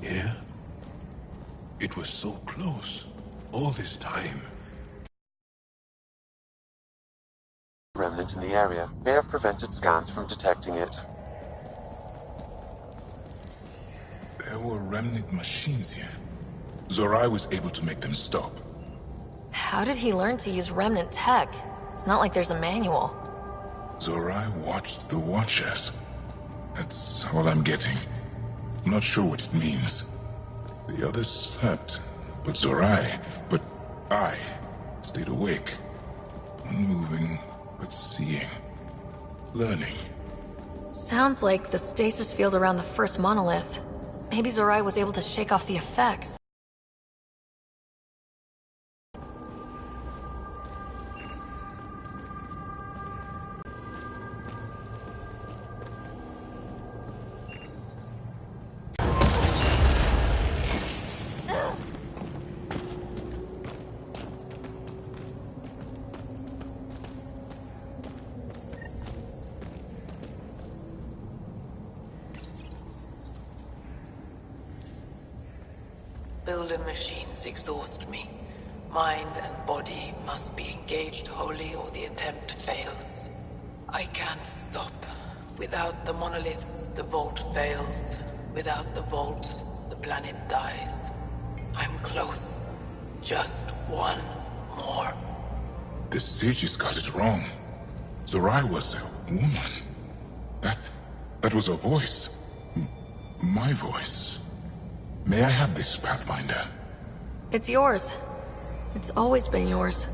Yeah? It was so close. All this time. Remnant in the area may have prevented scans from detecting it. There were remnant machines here. Zorai was able to make them stop. How did he learn to use remnant tech? It's not like there's a manual. Zorai watched the Watchers. That's all I'm getting. I'm not sure what it means. The others slept, but I stayed awake. Unmoving, but seeing. Learning. Sounds like the stasis field around the first monolith. Maybe Zorai was able to shake off the effects. Builder machines exhaust me. Mind and body must be engaged wholly or the attempt fails. I can't stop. Without the monoliths, the vault fails. Without the vault, the planet dies. I'm close. Just one more. The sages got it wrong. Zorai was a woman. That was a voice. My voice. May I have this, Pathfinder? It's yours. It's always been yours.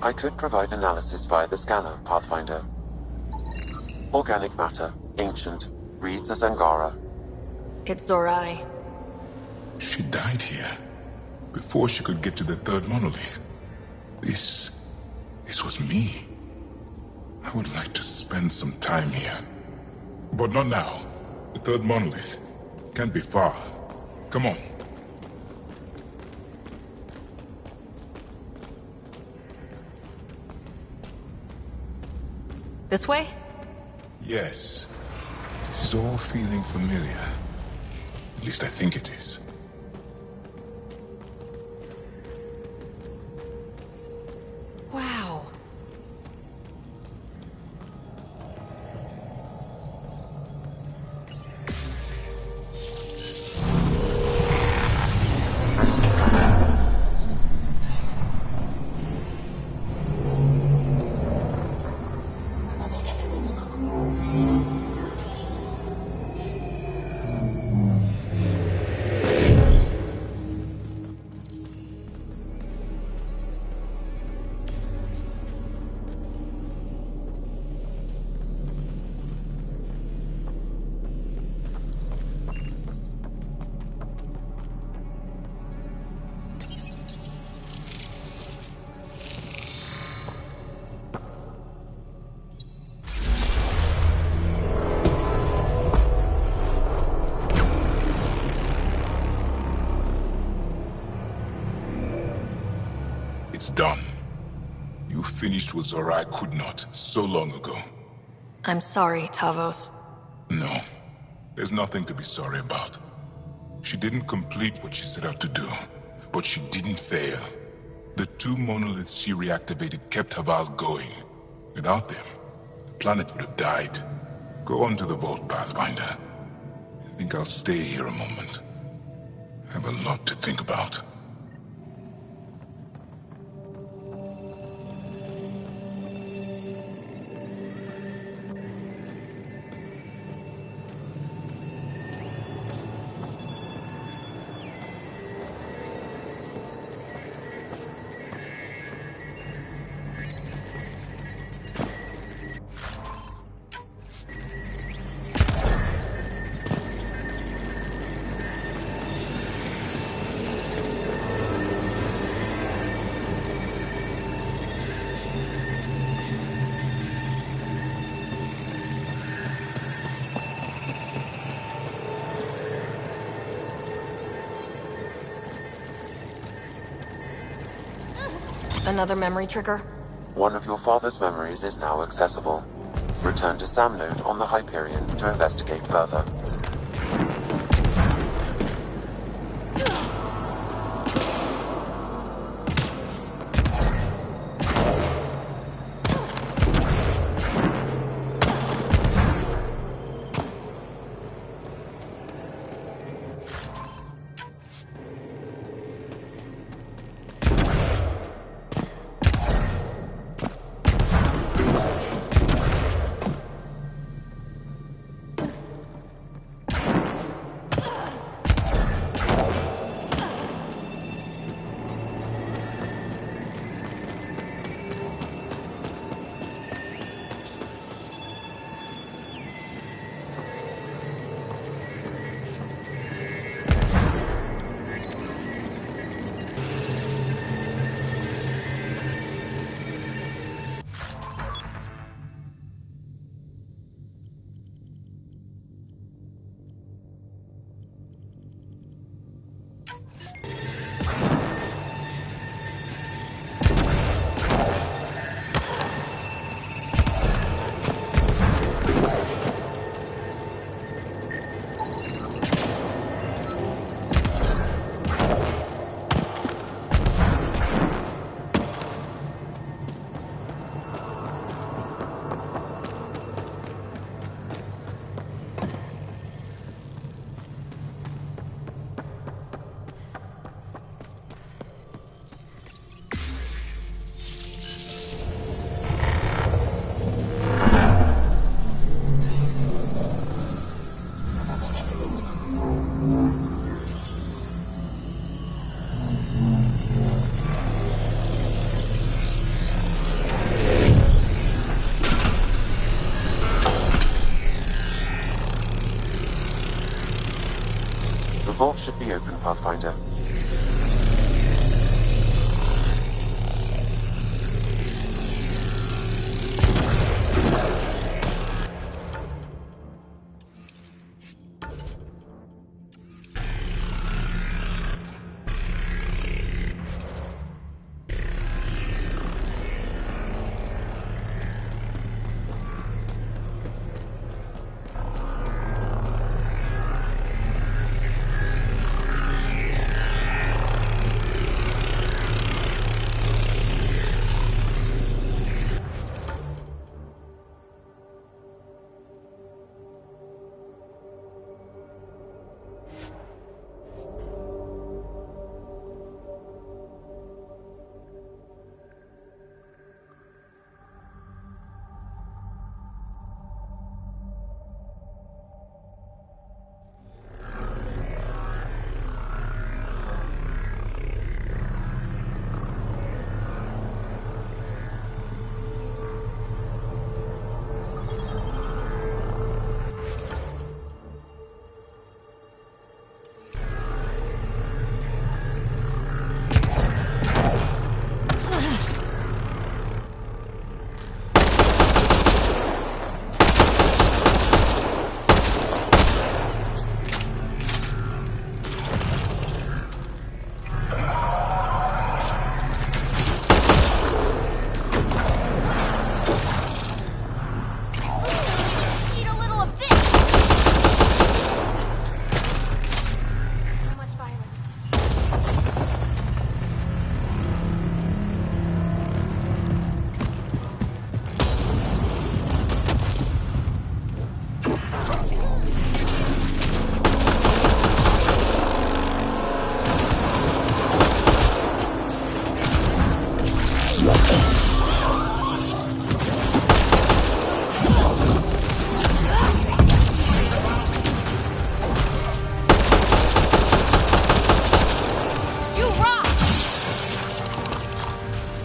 I could provide analysis via the scanner, Pathfinder. Organic matter, ancient, reads as Angara. It's Zorai. She died here, before she could get to the third monolith. This was me. I would like to spend some time here. But not now. The third monolith can't be far. Come on. This way? Yes. This is all feeling familiar. At least I think it is. Wow. It's done. You finished what Zorai could not, so long ago. I'm sorry, Tavos. No. There's nothing to be sorry about. She didn't complete what she set out to do, but she didn't fail. The two monoliths she reactivated kept Havarl going. Without them, the planet would have died. Go on to the vault, Pathfinder. I think I'll stay here a moment. I have a lot to think about. Another memory trigger? One of your father's memories is now accessible. Return to Samnode on the Hyperion to investigate further. The vault should be open, Pathfinder.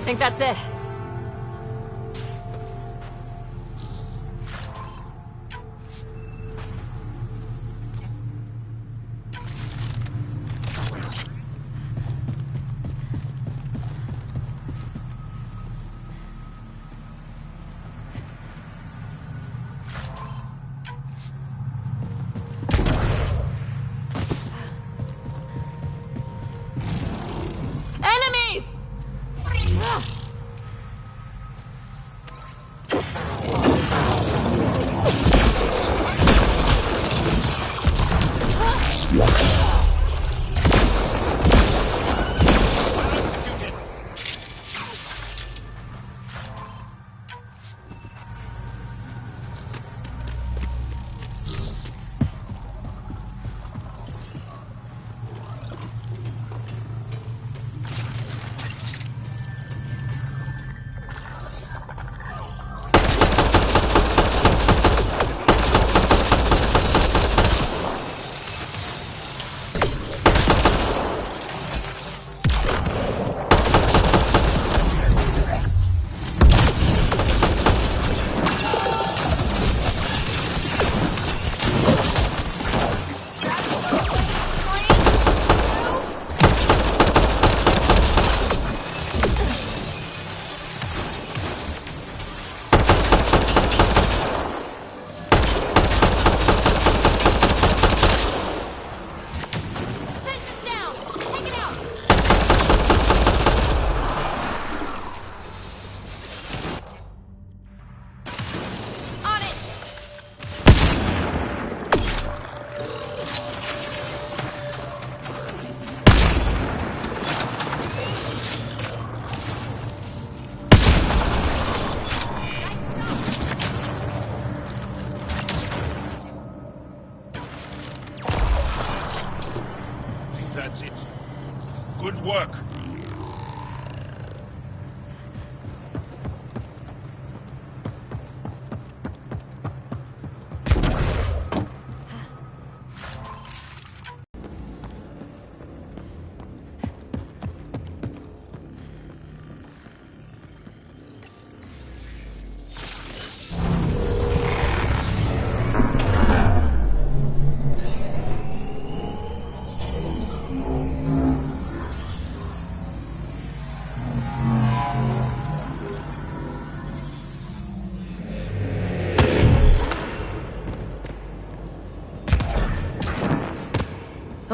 Think that's it. Enemies! That's it. Good work.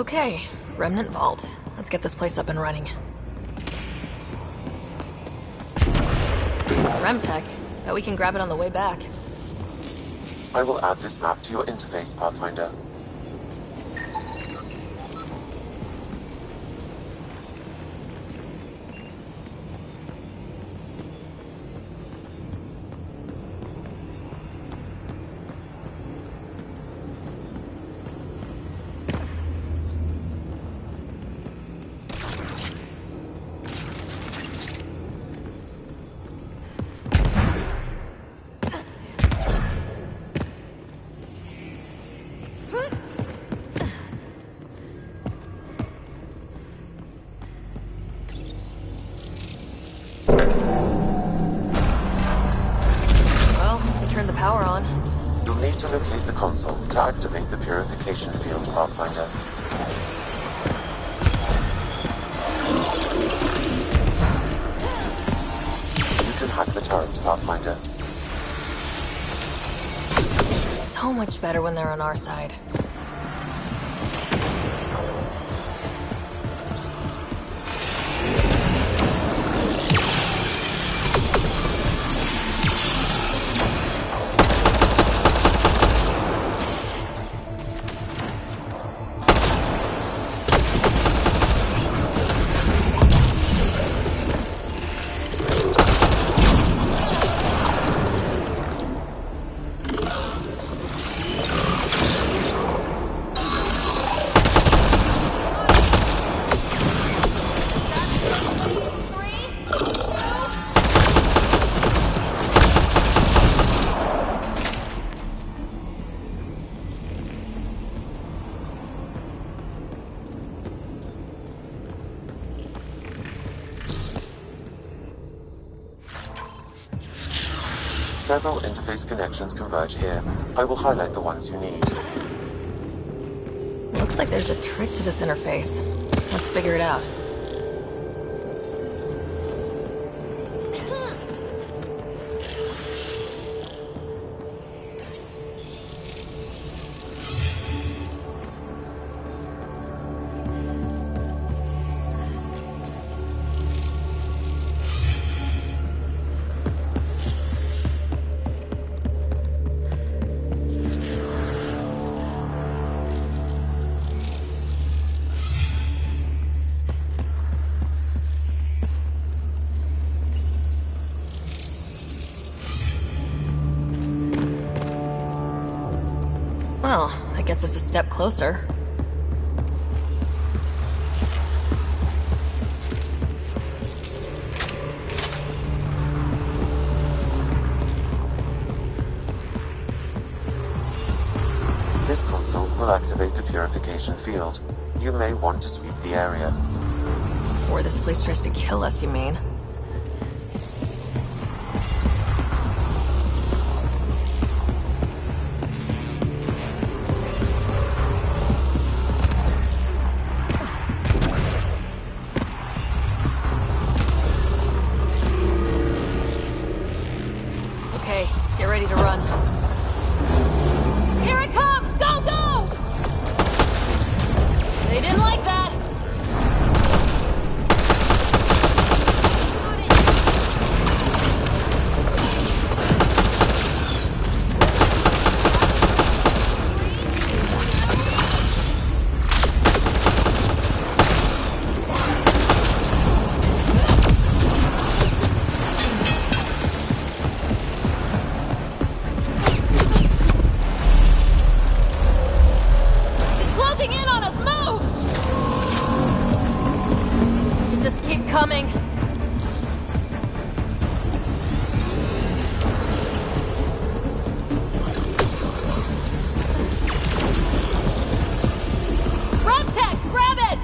Okay, Remnant Vault. Let's get this place up and running. Remtech. Bet we can grab it on the way back. I will add this map to your interface, Pathfinder. Power on. You'll need to locate the console to activate the purification field, Pathfinder. You can hack the turret, Pathfinder. So much better when they're on our side. Several interface connections converge here. I will highlight the ones you need. Looks like there's a trick to this interface. Let's figure it out. Well, that gets us a step closer. This console will activate the purification field. You may want to sweep the area. Before this place tries to kill us, you mean? Okay, get ready to run. Here it comes! Go, go! They didn't like that! Coming. Remtech, grab it!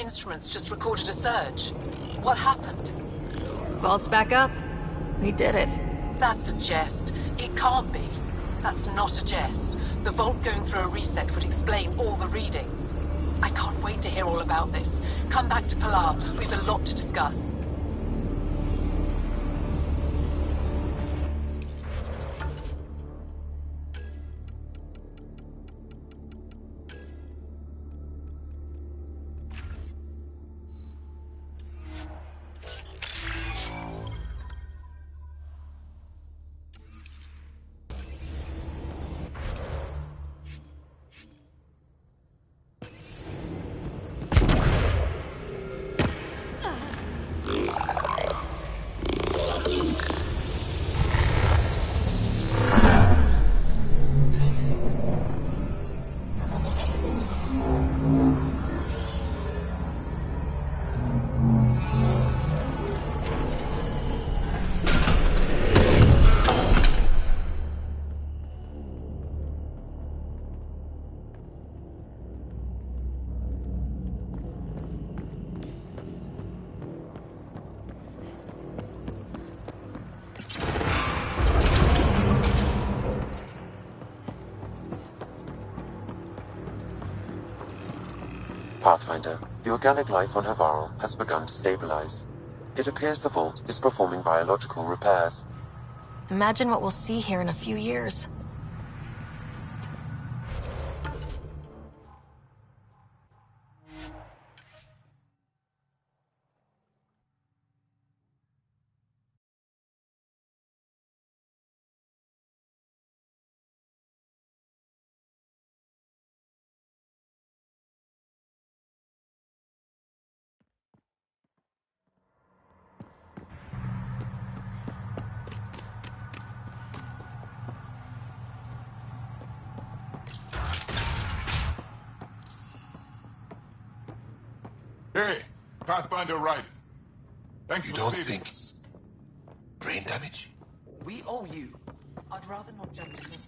instruments just recorded a surge. What happened? Vault's back up. We did it. That's a jest. It can't be. That's not a jest. The vault going through a reset would explain all the readings. I can't wait to hear all about this. Come back to Pilar. We've a lot to discuss. Pathfinder, the organic life on Havarl has begun to stabilize. It appears the vault is performing biological repairs. Imagine what we'll see here in a few years. Hey, Pathfinder Ryder. Thanks You for don't saving think us. brain damage? We owe you. I'd rather not jump in.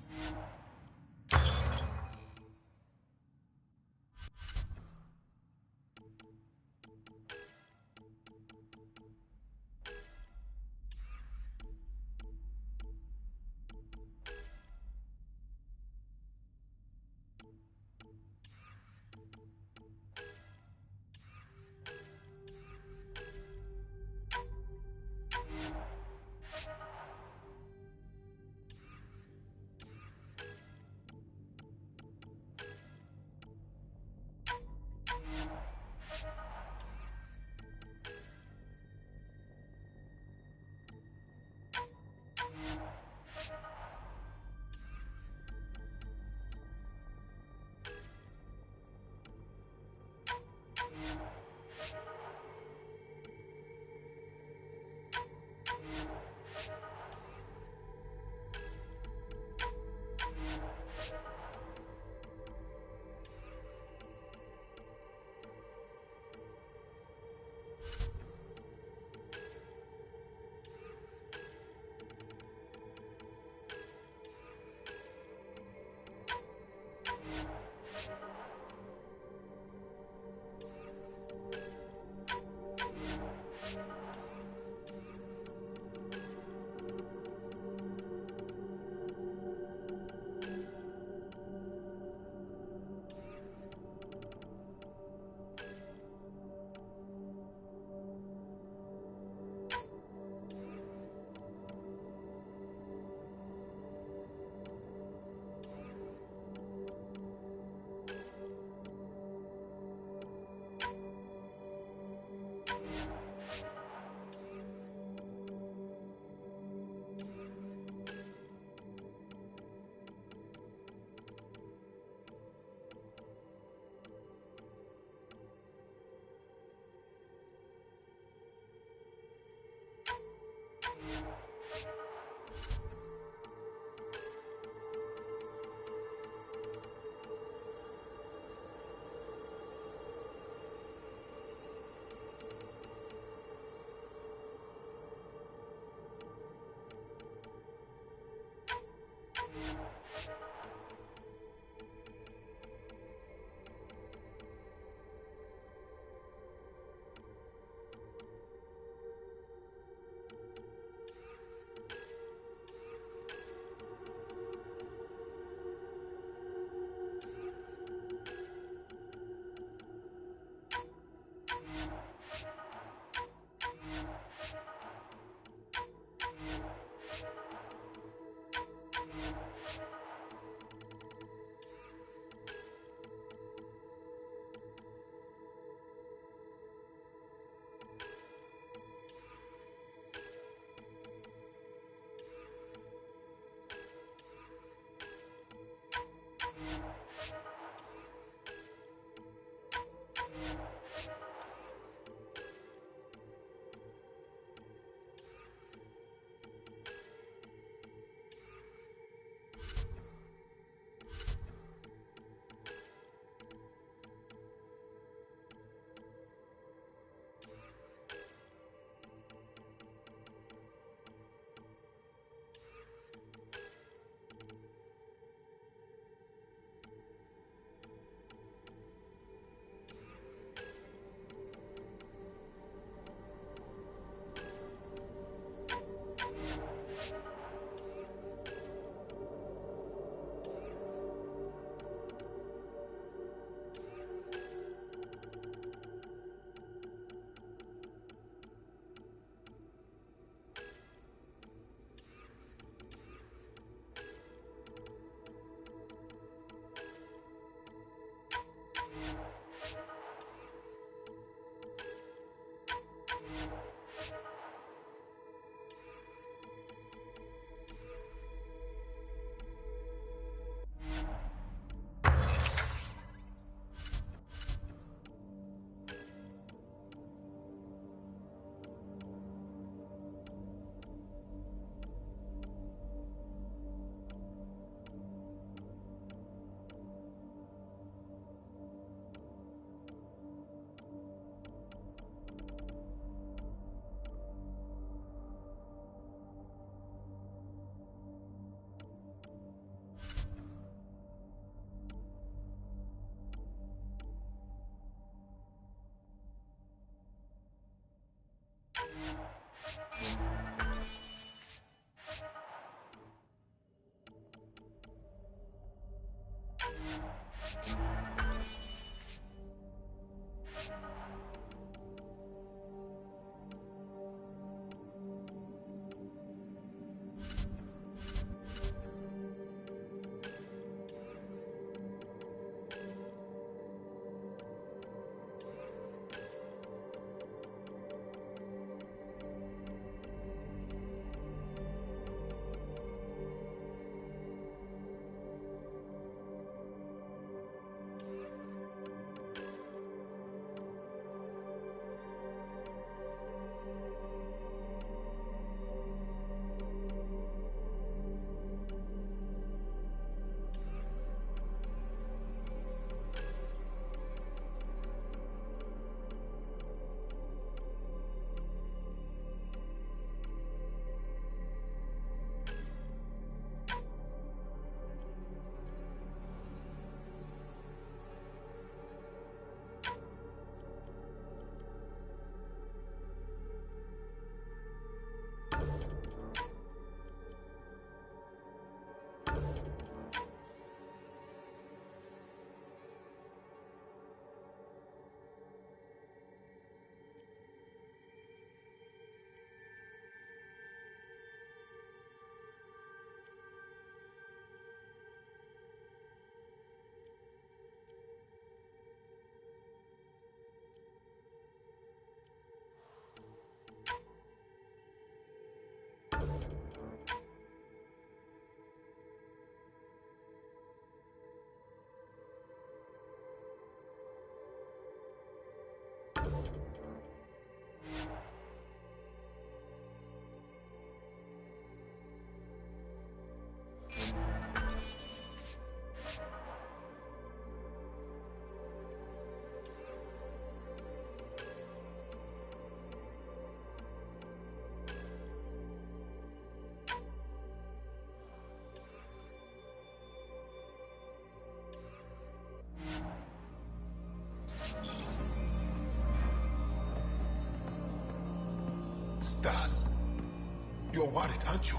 You're worried, aren't you?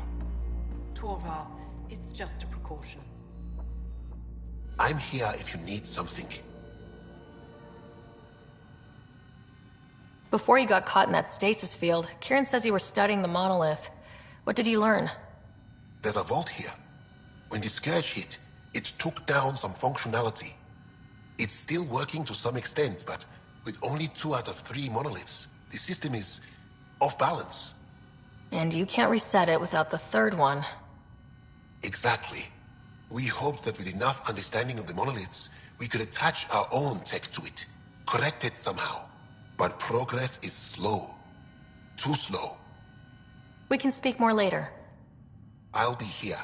Torval, it's just a precaution. I'm here if you need something. Before you got caught in that stasis field, Kieran says you were studying the monolith. What did you learn? There's a vault here. When the scourge hit, it took down some functionality. It's still working to some extent, but with only 2 out of 3 monoliths, the system is off balance. And you can't reset it without the third one. Exactly. We hoped that with enough understanding of the monoliths, we could attach our own tech to it, correct it somehow. But progress is slow. Too slow. We can speak more later. I'll be here.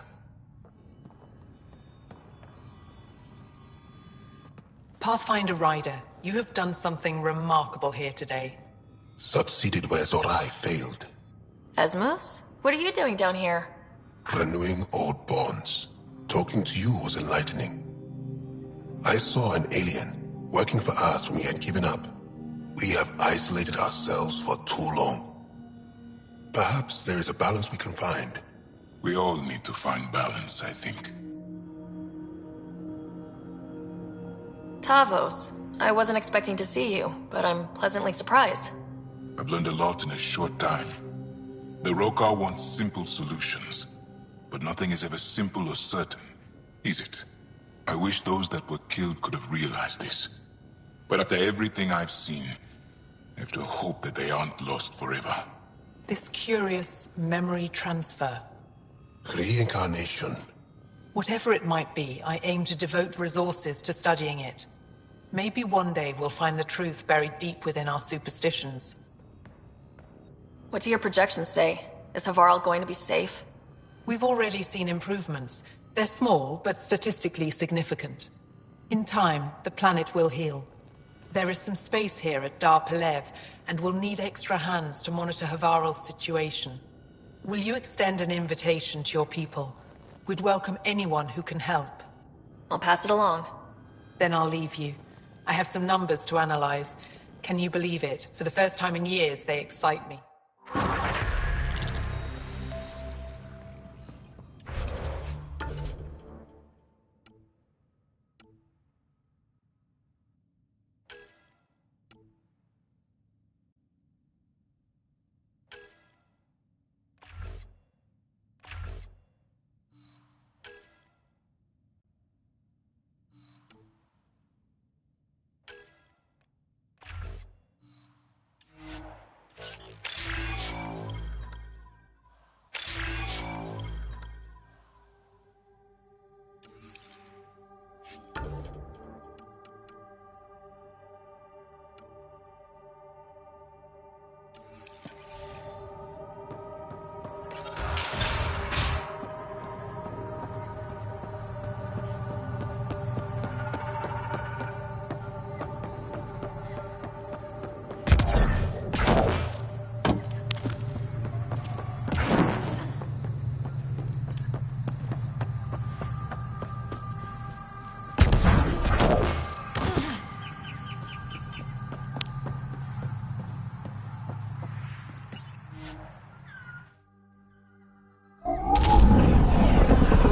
Pathfinder Ryder, you have done something remarkable here today. Succeeded where Zorai failed. Asmus? What are you doing down here? Renewing old bonds. Talking to you was enlightening. I saw an alien working for us when we had given up. We have isolated ourselves for too long. Perhaps there is a balance we can find. We all need to find balance, I think. Tavos. I wasn't expecting to see you, but I'm pleasantly surprised. I've learned a lot in a short time. The Rokar want simple solutions, but nothing is ever simple or certain, is it? I wish those that were killed could have realized this. But after everything I've seen, I have to hope that they aren't lost forever. This curious memory transfer. Reincarnation. Whatever it might be, I aim to devote resources to studying it. Maybe one day we'll find the truth buried deep within our superstitions. What do your projections say? Is Havarl going to be safe? We've already seen improvements. They're small, but statistically significant. In time, the planet will heal. There is some space here at Dar Pelev, and we'll need extra hands to monitor Havarl's situation. Will you extend an invitation to your people? We'd welcome anyone who can help. I'll pass it along. Then I'll leave you. I have some numbers to analyze. Can you believe it? For the first time in years, they excite me.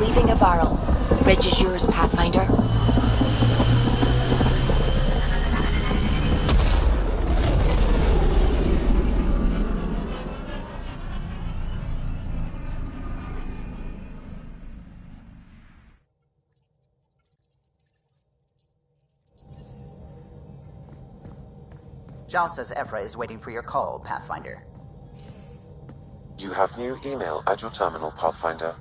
Leaving Havarl. Bridge is yours, Pathfinder. Jal says Evra is waiting for your call, Pathfinder. You have new email at your terminal, Pathfinder.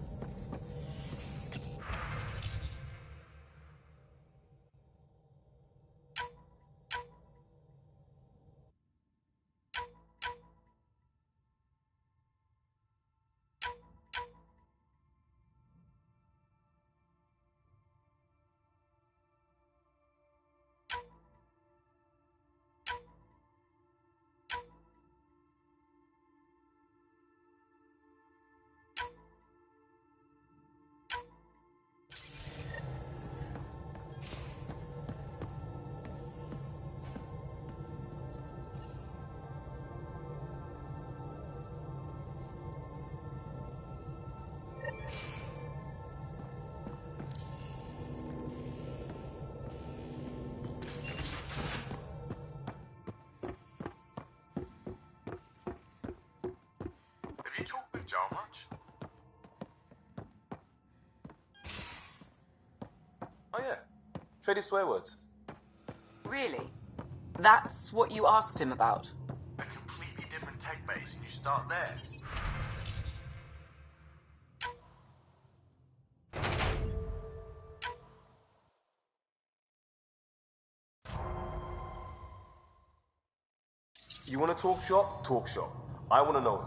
Traded swear words. Really? That's what you asked him about? A completely different tech base, and you start there. You want to talk shop? Talk shop. I want to know.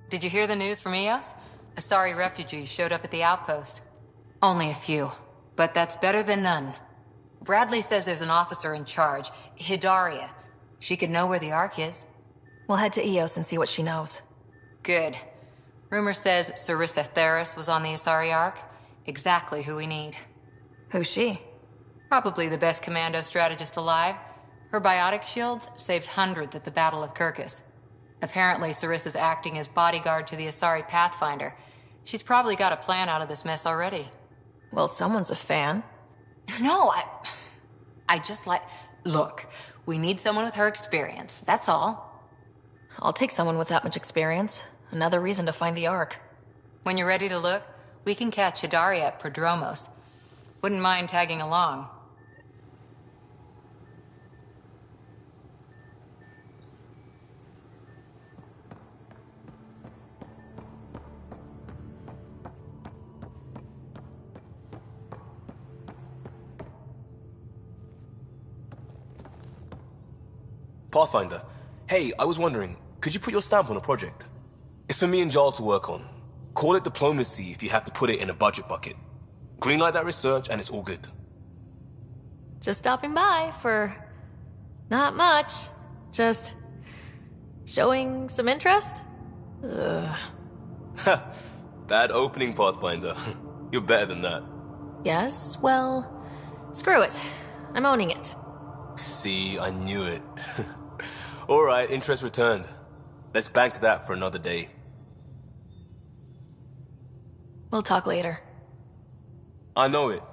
Did you hear the news from Eos? Asari refugees showed up at the outpost. Only a few, but that's better than none. Bradley says there's an officer in charge, Hidaria. She could know where the Ark is. We'll head to Eos and see what she knows. Good. Rumor says Sarissa Theris was on the Asari Ark. Exactly who we need. Who's she? Probably the best commando strategist alive. Her biotic shields saved hundreds at the Battle of Kirkus. Apparently, Sarissa's acting as bodyguard to the Asari Pathfinder. She's probably got a plan out of this mess already. Well, someone's a fan. No, I just like... Look, we need someone with her experience, that's all. I'll take someone with that much experience. Another reason to find the Ark. When you're ready to look, we can catch Hidaria at Prodromos. Wouldn't mind tagging along. Pathfinder. Hey, I was wondering, could you put your stamp on a project? It's for me and Jarl to work on. Call it diplomacy if you have to put it in a budget bucket. Greenlight that research and it's all good. Just stopping by for... not much. Just... showing some interest? Ugh. Bad opening, Pathfinder. You're better than that. Yes, well... screw it. I'm owning it. See, I knew it. Alright, interest returned. Let's bank that for another day. We'll talk later. I know it.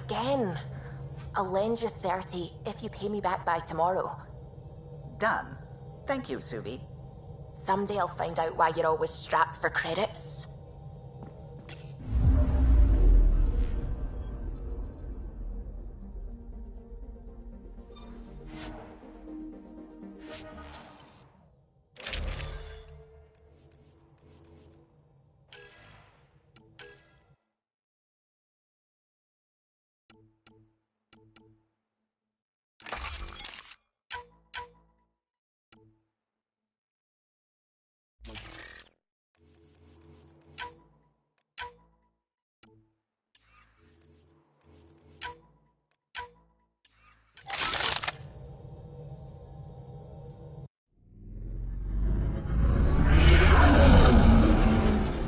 Again. I'll lend you 30 if you pay me back by tomorrow. Done. Thank you, Subi. Someday I'll find out why you're always strapped for credits.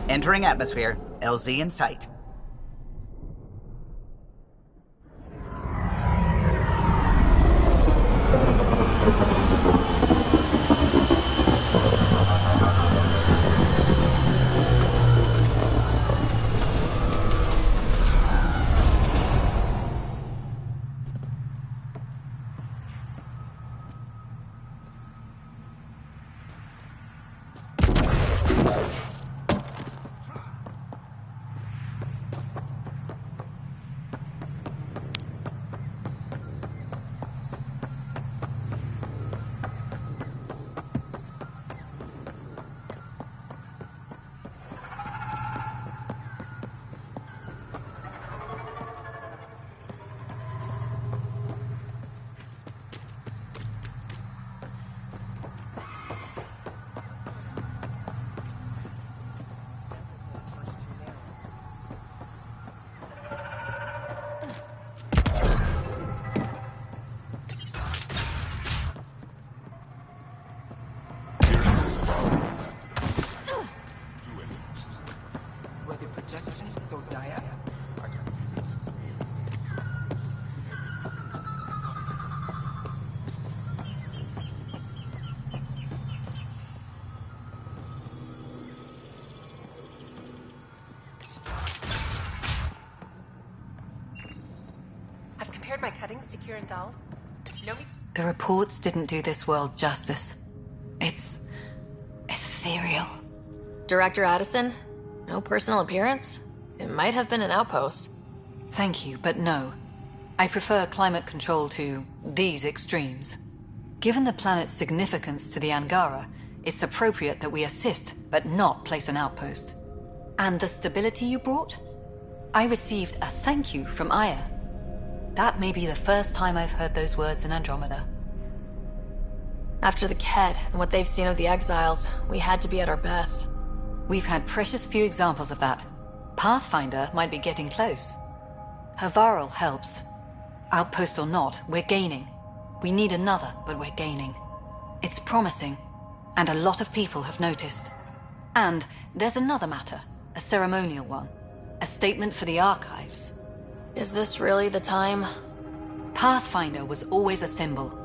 Entering atmosphere. LZ in sight. My cuttings to Kieran Dolls. The reports didn't do this world justice. It's ethereal. Director Addison? No personal appearance? It might have been an outpost. Thank you, but no. I prefer climate control to these extremes. Given the planet's significance to the Angara, it's appropriate that we assist, but not place an outpost. And the stability you brought? I received a thank you from Aya. That may be the first time I've heard those words in Andromeda. After the Ket and what they've seen of the exiles, we had to be at our best. We've had precious few examples of that. Pathfinder might be getting close. Havarl helps. Outpost or not, we're gaining. We need another, but we're gaining. It's promising, and a lot of people have noticed. And there's another matter, a ceremonial one. A statement for the archives. Is this really the time? Pathfinder was always a symbol.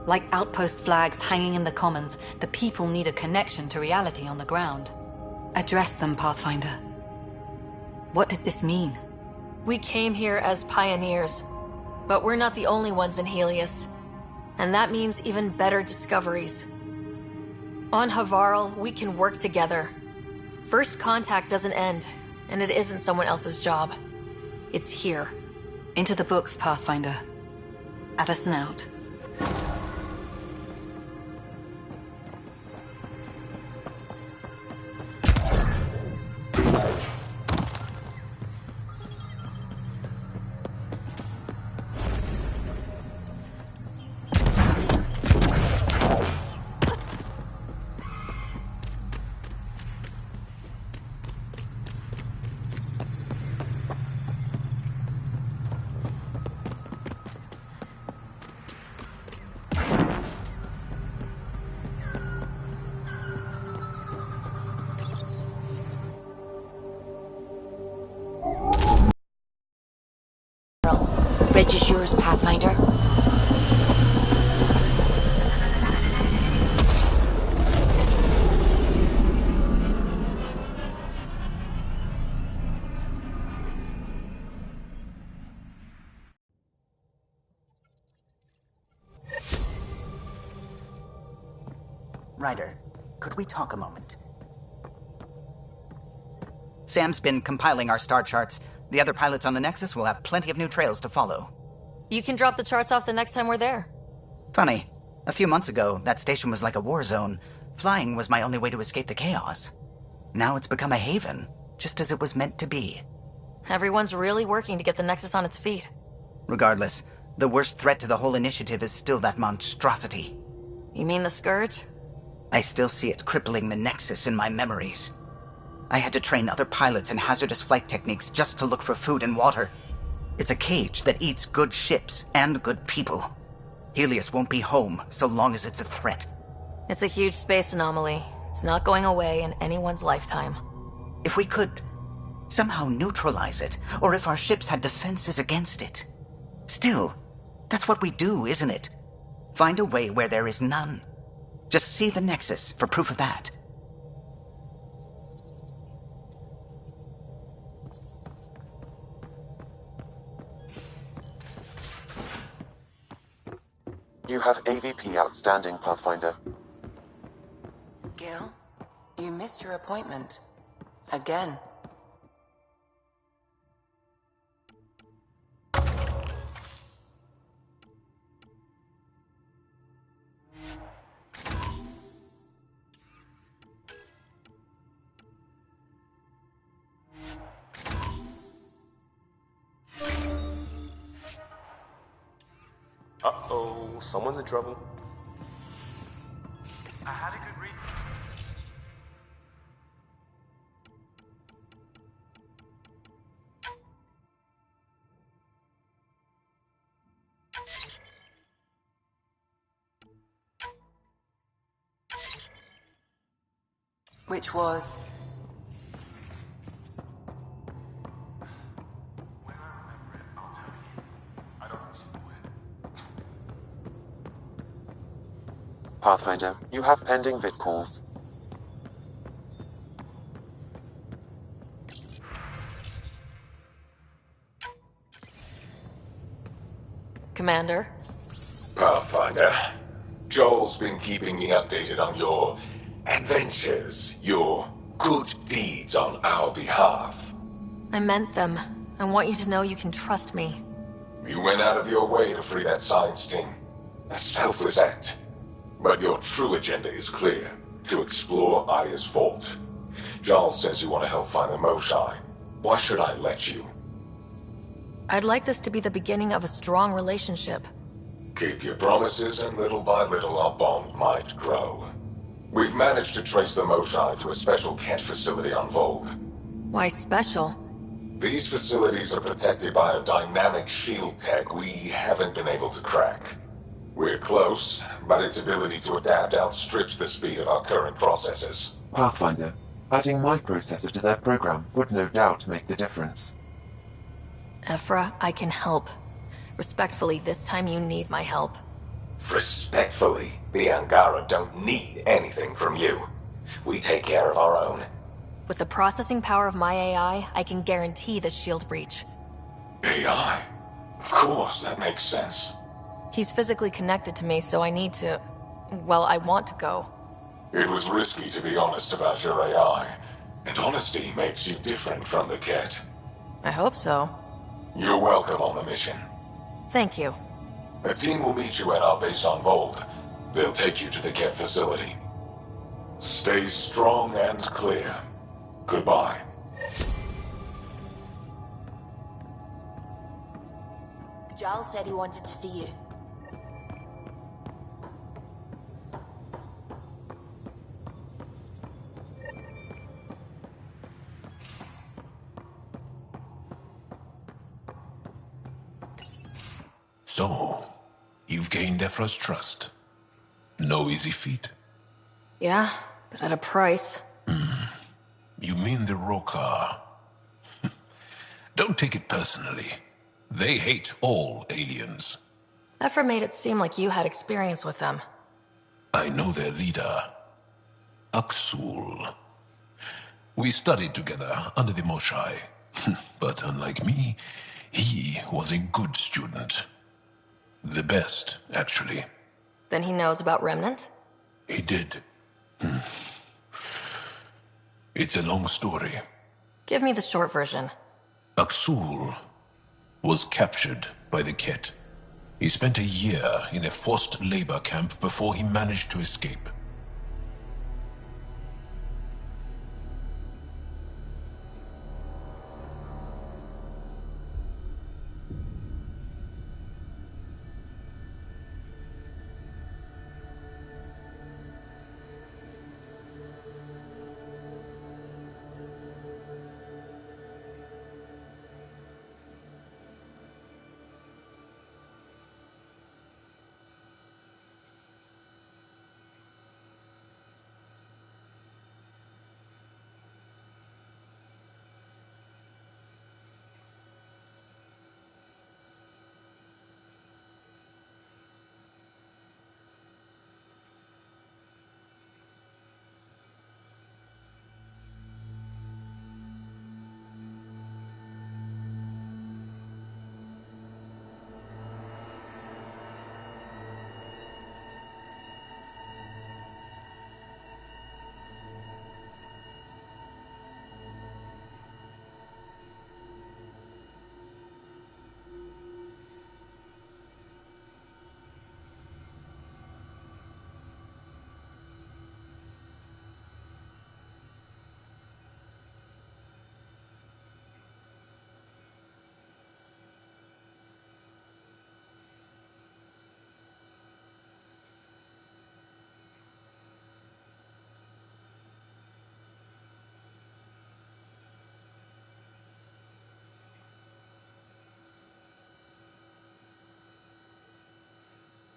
Like outpost flags hanging in the commons, the people need a connection to reality on the ground. Address them, Pathfinder. What did this mean? We came here as pioneers, but we're not the only ones in Helios. And that means even better discoveries. On Havarl, we can work together. First contact doesn't end, and it isn't someone else's job. It's here. Into the books, Pathfinder. Addison out. Bridge is yours, Pathfinder. Ryder, could we talk a moment? Sam's been compiling our star charts. The other pilots on the Nexus will have plenty of new trails to follow. You can drop the charts off the next time we're there. Funny. A few months ago, that station was like a war zone. Flying was my only way to escape the chaos. Now it's become a haven, just as it was meant to be. Everyone's really working to get the Nexus on its feet. Regardless, the worst threat to the whole initiative is still that monstrosity. You mean the Scourge? I still see it crippling the Nexus in my memories. I had to train other pilots in hazardous flight techniques just to look for food and water. It's a cage that eats good ships and good people. Helios won't be home so long as it's a threat. It's a huge space anomaly. It's not going away in anyone's lifetime. If we could somehow neutralize it, or if our ships had defenses against it. Still, that's what we do, isn't it? Find a way where there is none. Just see the Nexus for proof of that. You have AVP outstanding, Pathfinder. Gil, you missed your appointment. Again. Uh-oh, someone's in trouble. I had a good read. Which was... When I remember it, I'll tell you. I don't actually know it. Pathfinder, you have pending vid calls. Commander? Pathfinder, Joel's been keeping me updated on your adventures, your good deeds on our behalf. I meant them. I want you to know you can trust me. You went out of your way to free that science team. A selfless act. But your true agenda is clear. To explore Aya's vault. Joel says you want to help find the Moshae. Why should I let you? I'd like this to be the beginning of a strong relationship. Keep your promises, and little by little our bond might grow. We've managed to trace the Moshae to a special Kent facility on Vold. Why special? These facilities are protected by a dynamic shield tech we haven't been able to crack. We're close, but its ability to adapt outstrips the speed of our current processors. Pathfinder, adding my processor to their program would no doubt make the difference. Ephra, I can help. Respectfully, this time you need my help. Respectfully, the Angara don't need anything from you. We take care of our own. With the processing power of my AI, I can guarantee the shield breach. AI? Of course, that makes sense. He's physically connected to me, so I need to... well, I want to go. It was risky to be honest about your AI, and honesty makes you different from the Ket. I hope so. You're welcome on the mission. Thank you. A team will meet you at our base on Vold. They'll take you to the Ket facility. Stay strong and clear. Goodbye. Giles said he wanted to see you. So, you've gained Ephra's trust. No easy feat. Yeah, but at a price. You mean the Rokar? Don't take it personally. They hate all aliens. Ephra made it seem like you had experience with them. I know their leader, Aksul. We studied together under the Moshae. But unlike me, he was a good student. The best, actually. Then he knows about Remnant? He did. It's a long story. Give me the short version. Aksul was captured by the Ket. He spent a year in a forced labor camp before he managed to escape.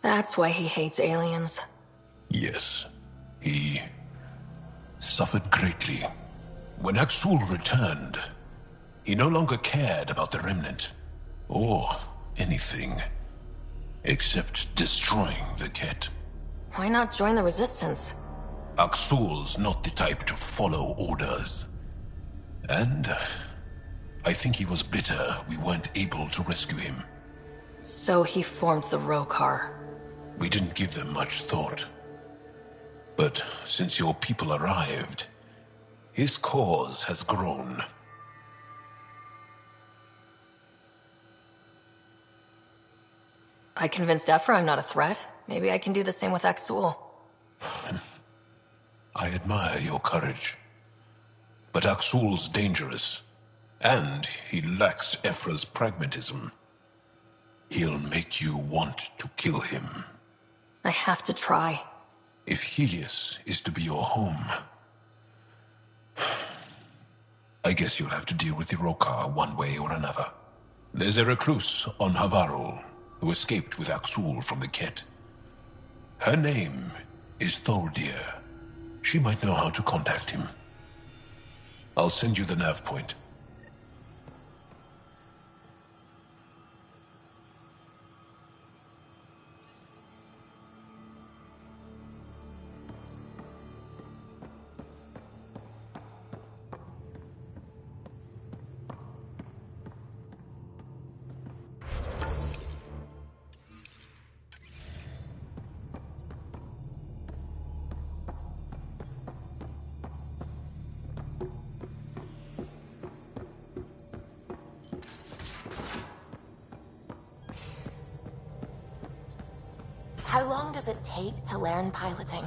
That's why he hates aliens. Yes. He suffered greatly. When Axul returned, he no longer cared about the Remnant, or anything, except destroying the Ket. Why not join the Resistance? Axul's not the type to follow orders. And I think he was bitter we weren't able to rescue him. So he formed the Rokar. We didn't give them much thought. But since your people arrived, his cause has grown. I convinced Ephra I'm not a threat. Maybe I can do the same with Axul. I admire your courage. But Axul's dangerous, and he lacks Ephra's pragmatism. He'll make you want to kill him. I have to try. If Helios is to be your home, I guess you'll have to deal with the Rokar one way or another. There's a recluse on Havarl who escaped with Axul from the Ket. Her name is Tholdir. She might know how to contact him. I'll send you the nav point. How long does it take to learn piloting?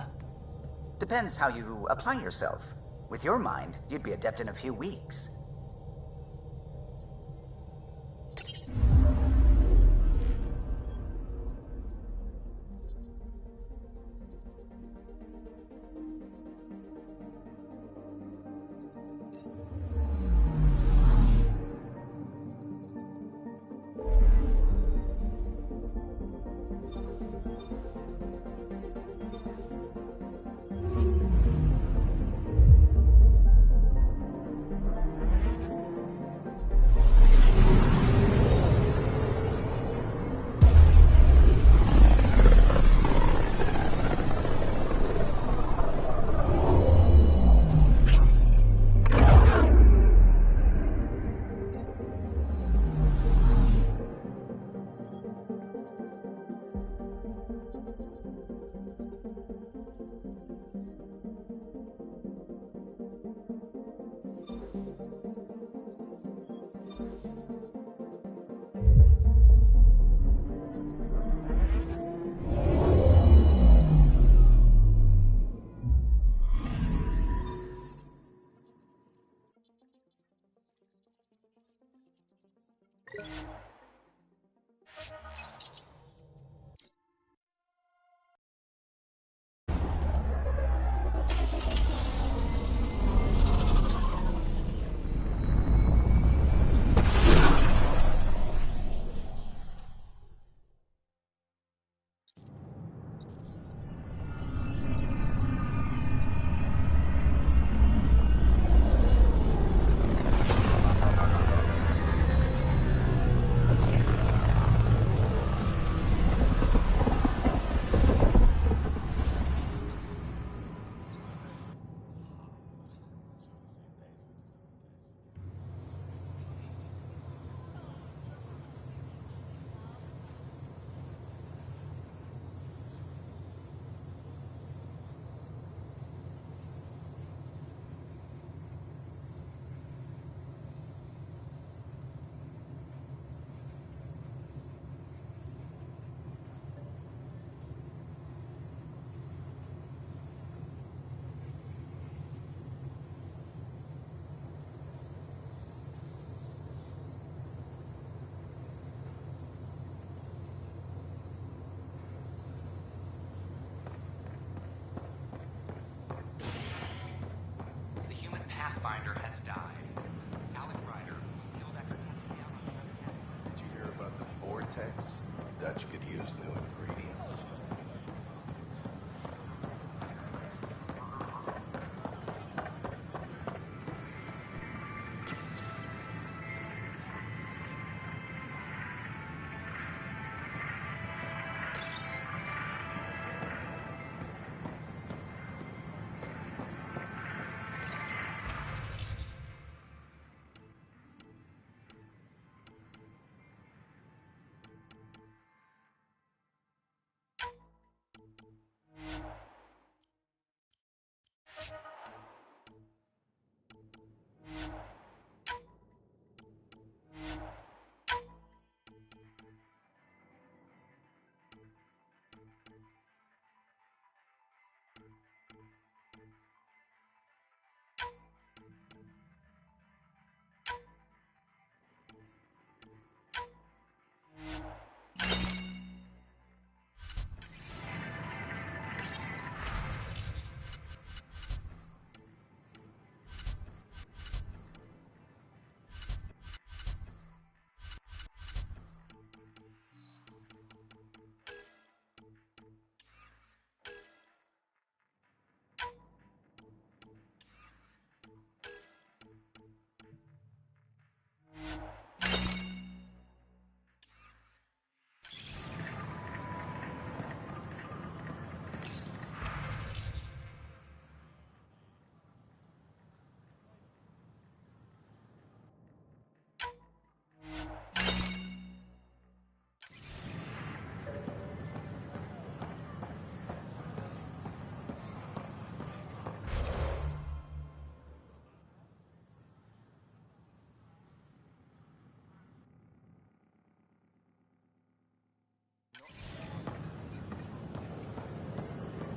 Depends how you apply yourself. With your mind, you'd be adept in a few weeks. Pathfinder has died. Alec Ryder killed after testing out on another cat. Did you hear about the vortex? Dutch could use new ingredients.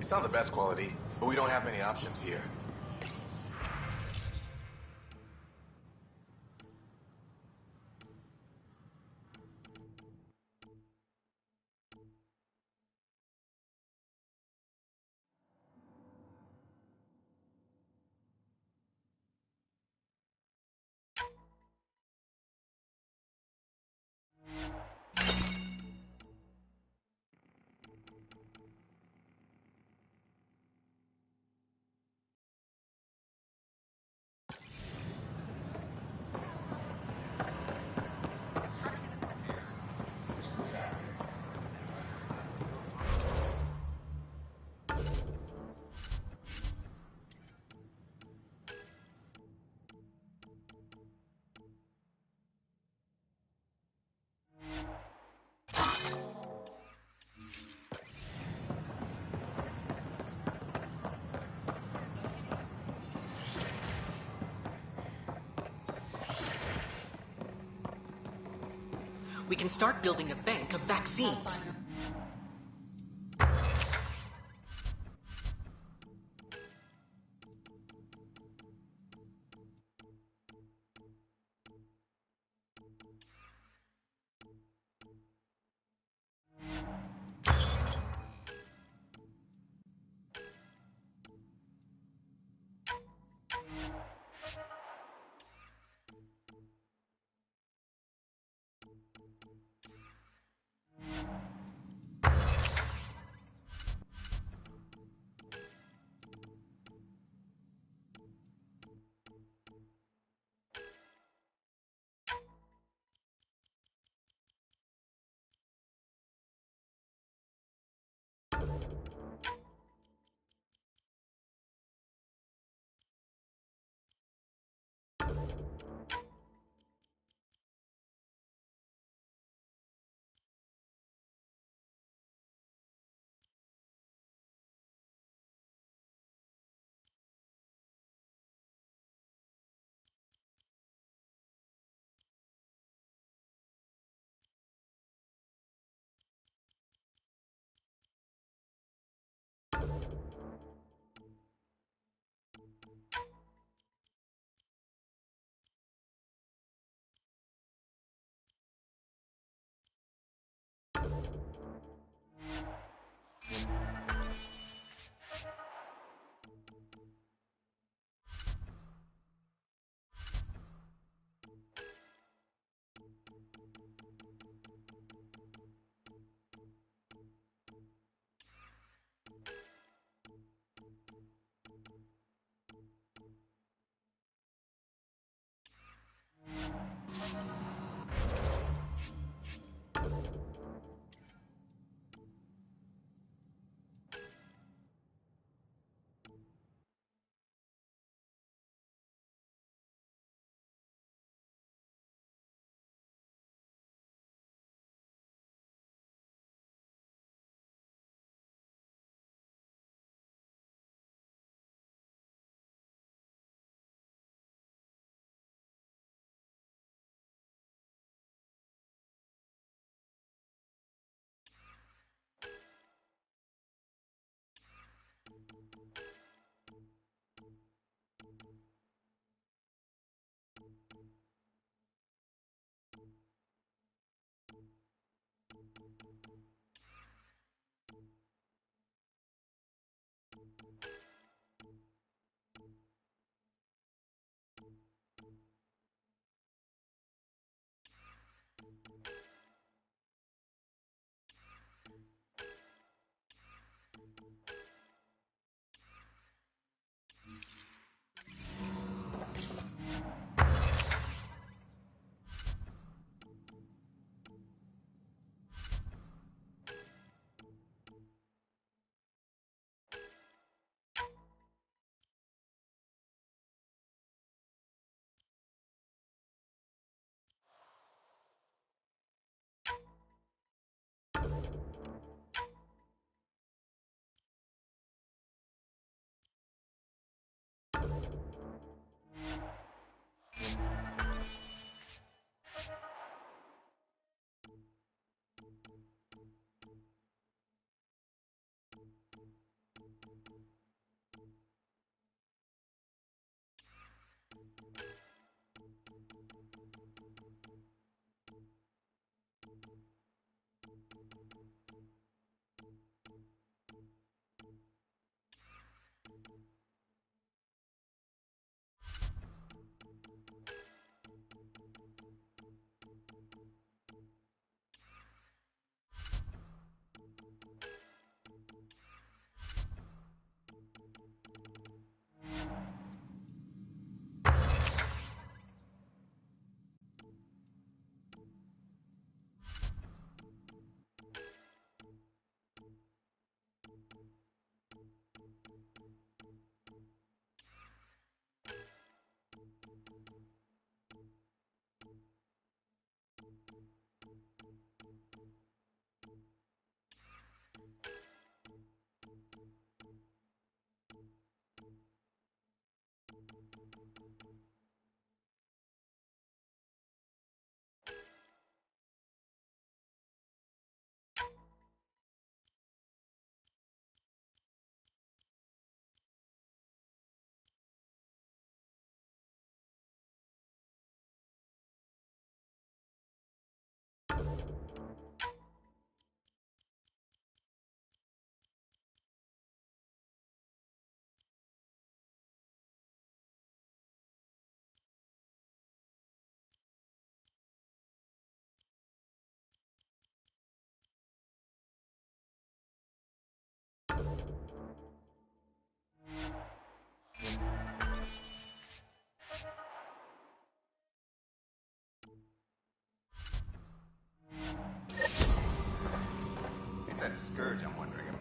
It's not the best quality, but we don't have many options here. We can start building a bank of vaccines. It's that scourge I'm wondering about.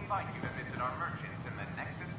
Invite you to visit our merchants in the Nexus.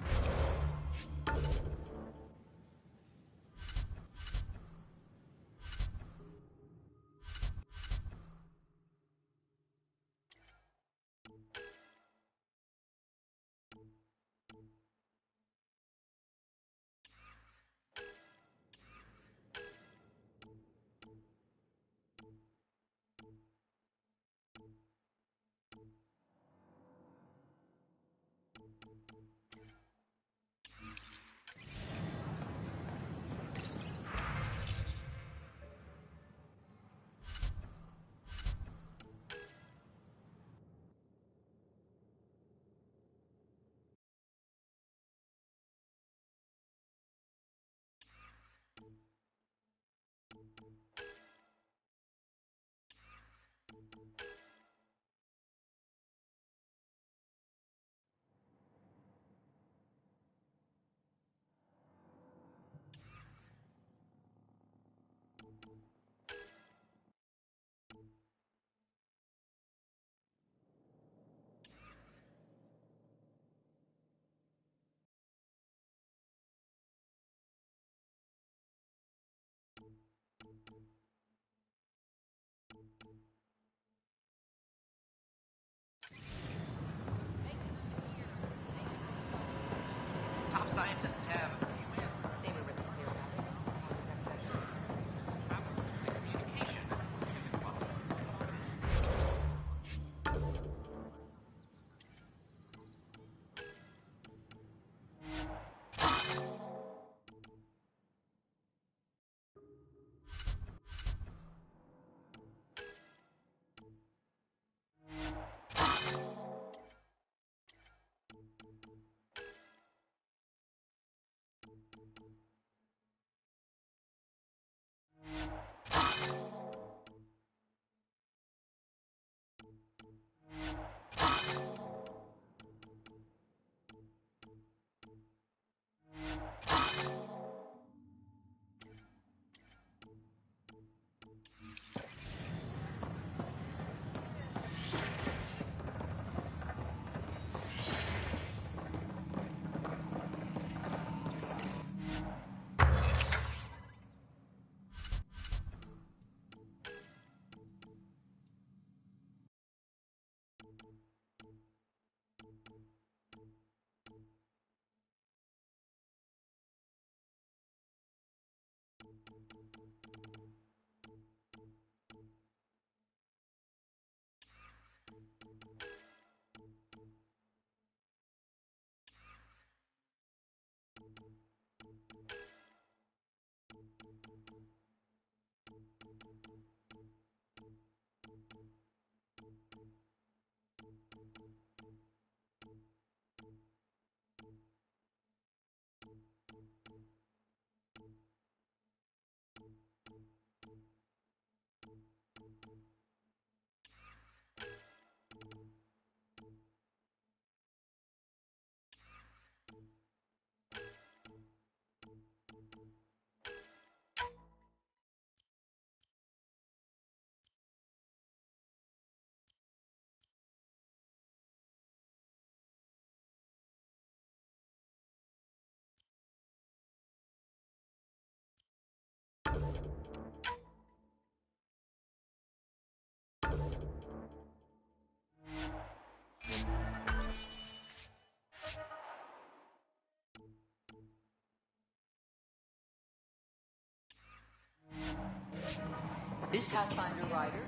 This is Pathfinder Rider.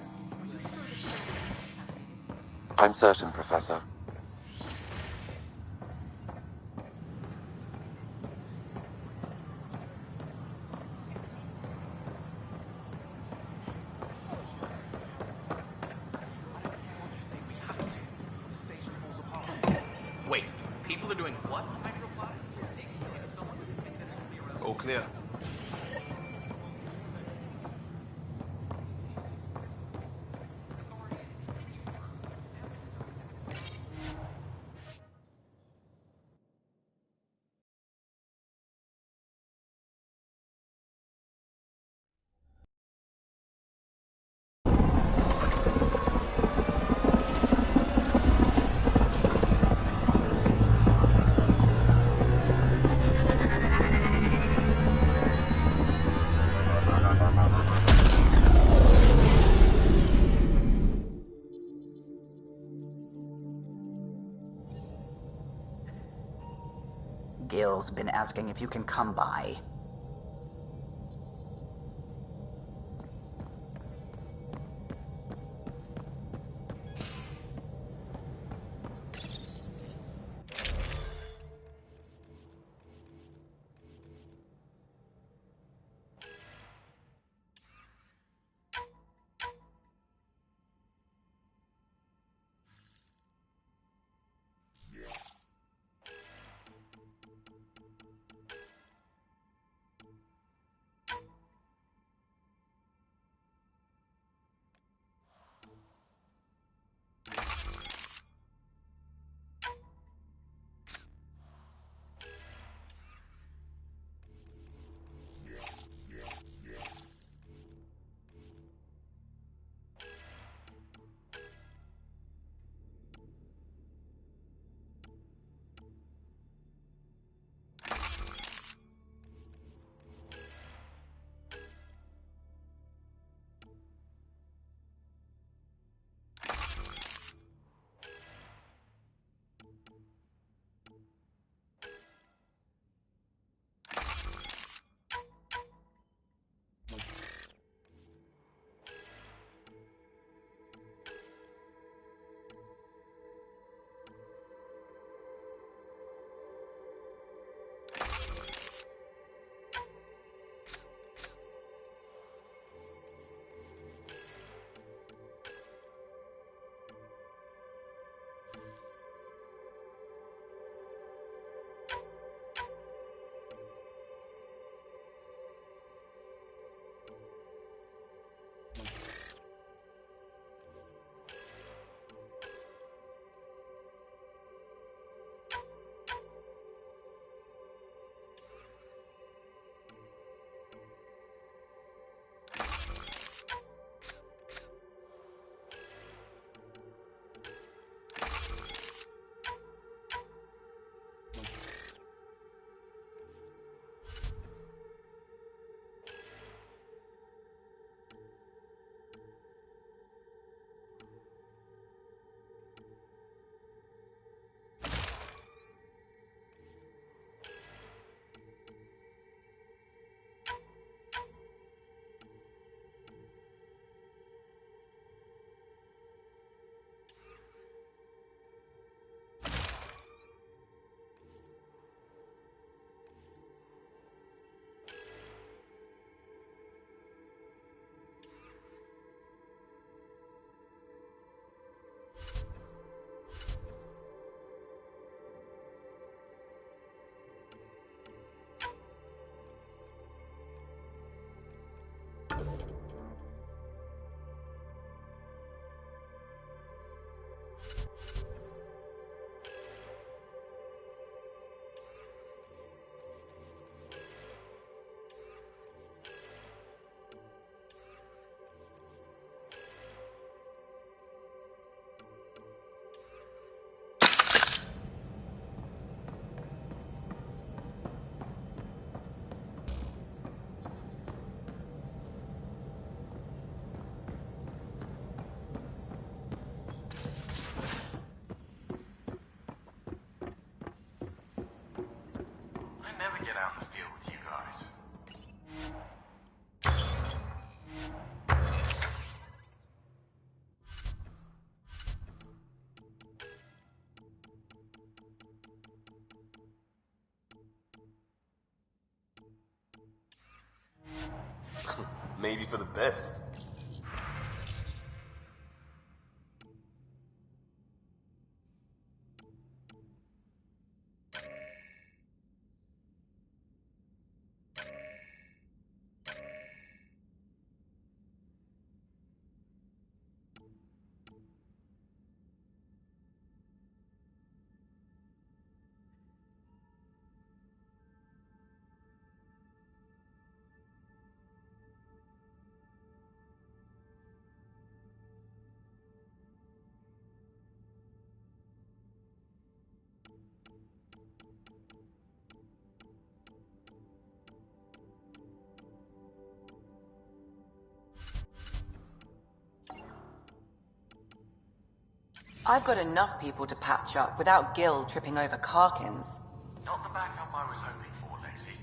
I'm certain, Professor. Wait, people are doing what? All clear. Gil's been asking if you can come by. Maybe for the best. I've got enough people to patch up without Gil tripping over Karkins. Not the backup I was hoping for, Lexi.